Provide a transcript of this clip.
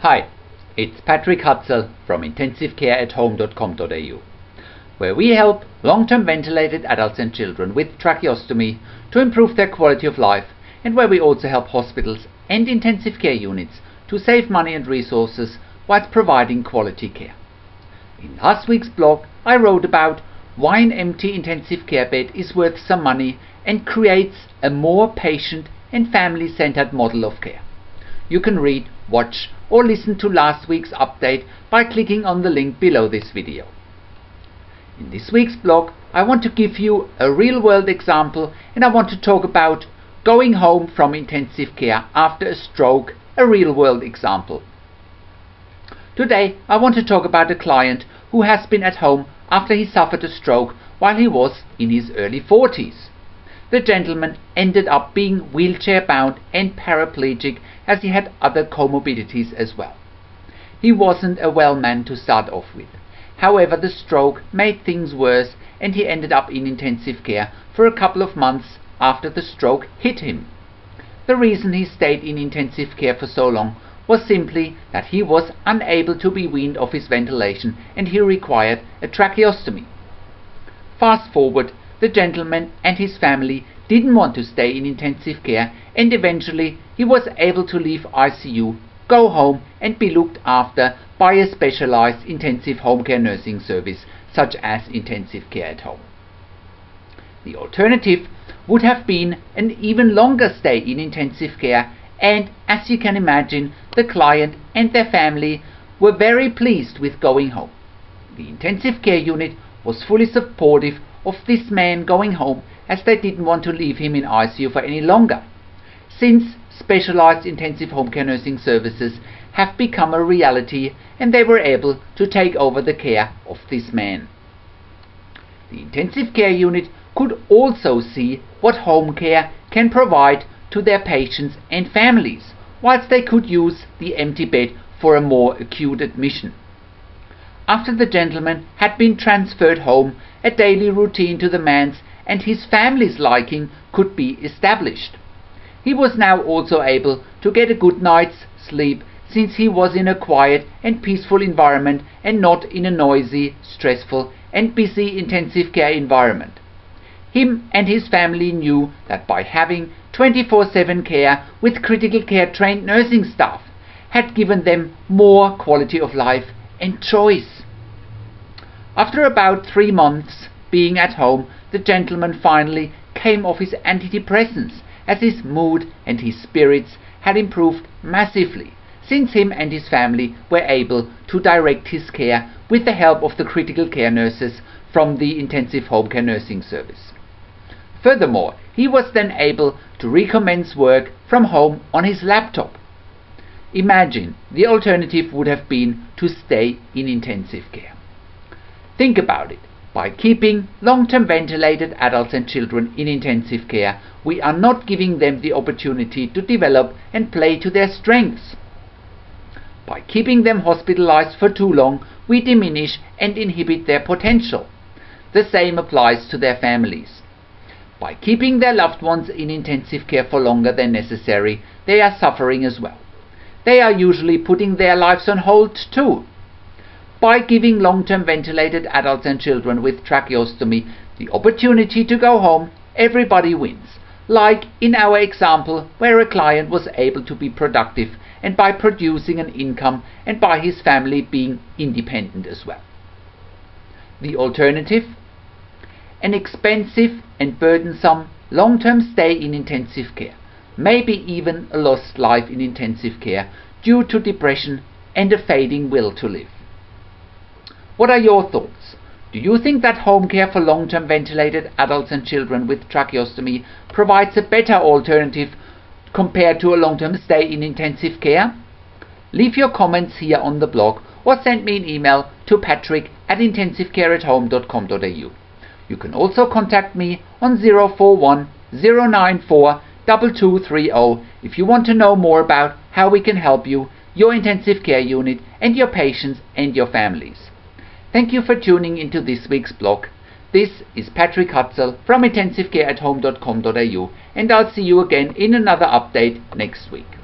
Hi, it's Patrick Hutzel from intensivecareathome.com.au, where we help long-term ventilated adults and children with tracheostomy to improve their quality of life, and where we also help hospitals and intensive care units to save money and resources whilst providing quality care. In last week's blog, I wrote about why an empty intensive care bed is worth some money and creates a more patient and family-centered model of care. You can read, watch or listen to last week's update by clicking on the link below this video. In this week's blog, I want to give you a real-world example, and I want to talk about going home from intensive care after a stroke, a real-world example. Today I want to talk about a client who has been at home after he suffered a stroke while he was in his early 40s. The gentleman ended up being wheelchair-bound and paraplegic, as he had other comorbidities as well. He wasn't a well man to start off with. However, the stroke made things worse, and he ended up in intensive care for a couple of months after the stroke hit him. The reason he stayed in intensive care for so long was simply that he was unable to be weaned off his ventilation and he required a tracheostomy. Fast forward, the gentleman and his family didn't want to stay in intensive care, and eventually he was able to leave ICU, go home and be looked after by a specialized intensive home care nursing service such as intensive care at home. The alternative would have been an even longer stay in intensive care, and as you can imagine, the client and their family were very pleased with going home. The intensive care unit was fully supportive of this man going home, as they didn't want to leave him in ICU for any longer, since specialized intensive home care nursing services have become a reality and they were able to take over the care of this man. The intensive care unit could also see what home care can provide to their patients and families, whilst they could use the empty bed for a more acute admission. After the gentleman had been transferred home, a daily routine to the man's and his family's liking could be established. He was now also able to get a good night's sleep, since he was in a quiet and peaceful environment and not in a noisy, stressful and busy intensive care environment. Him and his family knew that by having 24/7 care with critical care trained nursing staff had given them more quality of life and choice. After about 3 months being at home, the gentleman finally came off his antidepressants, as his mood and his spirits had improved massively, since him and his family were able to direct his care with the help of the critical care nurses from the intensive home care nursing service. Furthermore, he was then able to recommence work from home on his laptop. Imagine the alternative would have been to stay in intensive care. Think about it. By keeping long-term ventilated adults and children in intensive care, we are not giving them the opportunity to develop and play to their strengths. By keeping them hospitalized for too long, we diminish and inhibit their potential. The same applies to their families. By keeping their loved ones in intensive care for longer than necessary, they are suffering as well. They are usually putting their lives on hold too. By giving long-term ventilated adults and children with tracheostomy the opportunity to go home, everybody wins, like in our example where a client was able to be productive and by producing an income, and by his family being independent as well. The alternative? An expensive and burdensome long-term stay in intensive care, maybe even a lost life in intensive care due to depression and a fading will to live. What are your thoughts? Do you think that home care for long-term ventilated adults and children with tracheostomy provides a better alternative compared to a long-term stay in intensive care? Leave your comments here on the blog or send me an email to patrick@intensivecareathome.com.au. You can also contact me on 041 094 2230 if you want to know more about how we can help you, your intensive care unit and your patients and your families. Thank you for tuning into this week's blog. This is Patrick Hutzel from intensivecareathome.com.au, and I'll see you again in another update next week.